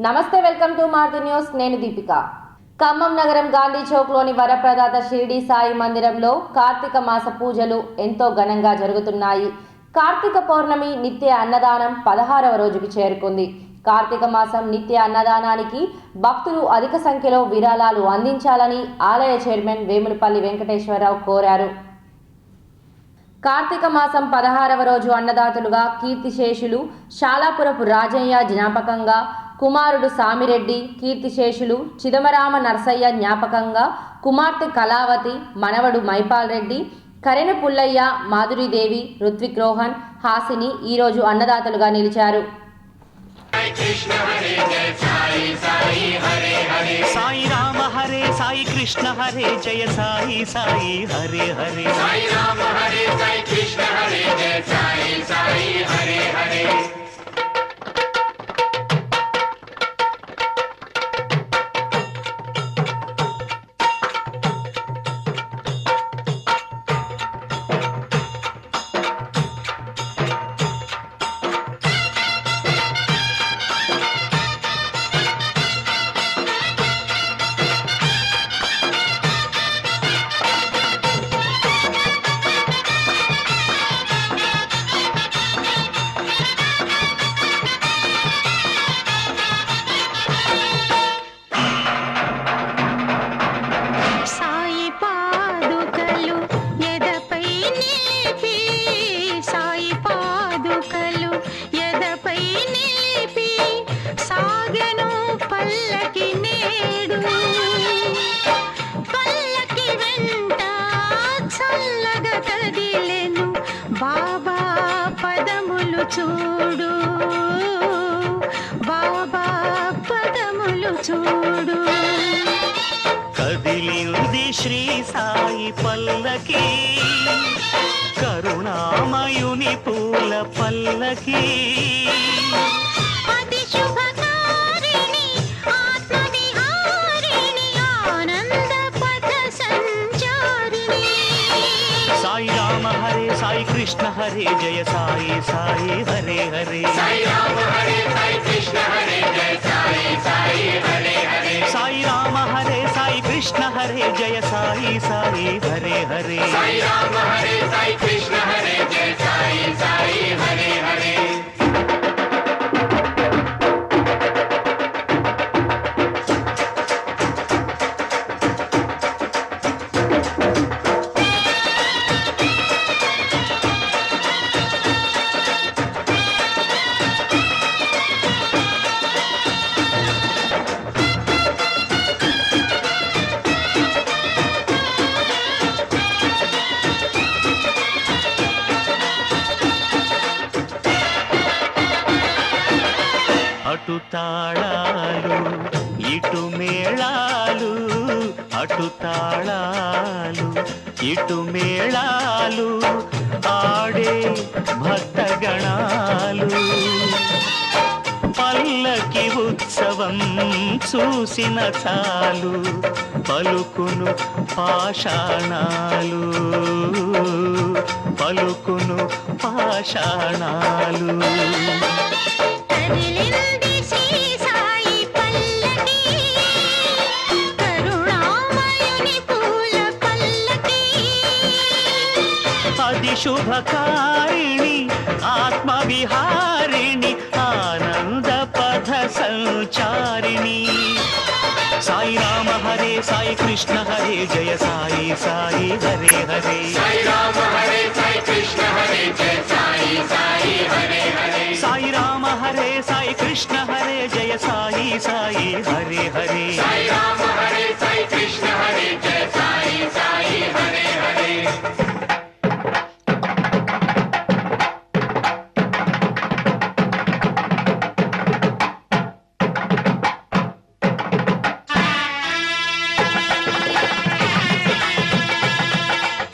నమస్తే, welcome to Maruti news. నేను దీపిక. ఖమ్మం నగరం గాంధీ చౌక్లోని వరప్రదాత షిరిడి సాయి మందిరంలో కార్తీక మాస పూజలు ఎంతో ఘనంగా జరుగుతున్నాయి. కార్తీక పౌర్ణమి నిత్య అన్నదానం 16వ రోజుకి చేరుకుంది. కార్తీక మాసం నిత్య అన్నదానానికి భక్తులు అధిక సంఖ్యలో విరాళాలు అందించాలని ఆలయ చైర్మన్ వేములపల్లి వెంకటేశ్వరరావు కోరారు. కార్తీక మాసం 16వ రోజు అన్నదాతలుగా కీర్తిశేషులు శాలాపురపు రాజయ్య జ్ఞాపకంగా, కుమారుడు సామిరెడ్డి, కీర్తిశేషులు చిదమరామ నర్సయ్య జ్ఞాపకంగా, కుమార్తె కళావతి, మనవడు మైపాల్ రెడ్డి, కరెన పుల్లయ్య, మాధురీదేవి, రుత్విక్ రోహన్, హాసిని ఈరోజు అన్నదాతలుగా నిలిచారు. సాయి రామ హరే సాయి కృష్ణ హరే జయ సాయి సాయి హరే హరే. సాయి రామ హరే సాయి కృష్ణ హరే జయ సాయి సాయి హరే హరే. బాబా పదములు చూడు, బాబా పదములు చూడు. కదిలింది శ్రీ సాయి పల్లకి, కరుణామయుని పూల పల్లకి. అతి శుభకారిణి ఆత్మవిహారిణి ఆనంద పథ సంచారిణి. సాయి రామ హరే సాయి కృష్ణ హరే జయ సాయి సాయి హరే హరే. సాయి రామ హరే సాయి కృష్ణ హరే జయ సాయి సాయి హరే హరే. సాయి రామ హరే సాయి కృష్ణ హరే జయ సాయి సాయి హరే హరే. సాయి రామ హరే సాయి కృష్ణ హరే జయ సాయి సాయి హరే హరే. అటు తాళాలు ఇటు మేళాలు, అటు తాళాలు ఇటు మేళాలు, ఆడే భక్తగణాలు. పల్లకి ఉత్సవం చూసిన చాలు, పలుకును పాషాణాలు, పలుకును పాషాణాలు. కదిలింది శ్రీ సాయి పల్లకి, కరుణామయుని పూల పల్లకి. అది శుభకారిణి ఆత్మవిహారిణి ఆనంద పథ సంచారిణి. సాయి రామ హరే సాయి కృష్ణ హరే జయ సాయి సాయి హరే హరే. సాయి రామ హరే సాయి కృష్ణ హరే జయ సాయి సాయి హరే హరే. సాయి రామ హరే సాయి కృష్ణ హరే జయ సాయి సాయి హరే హరే.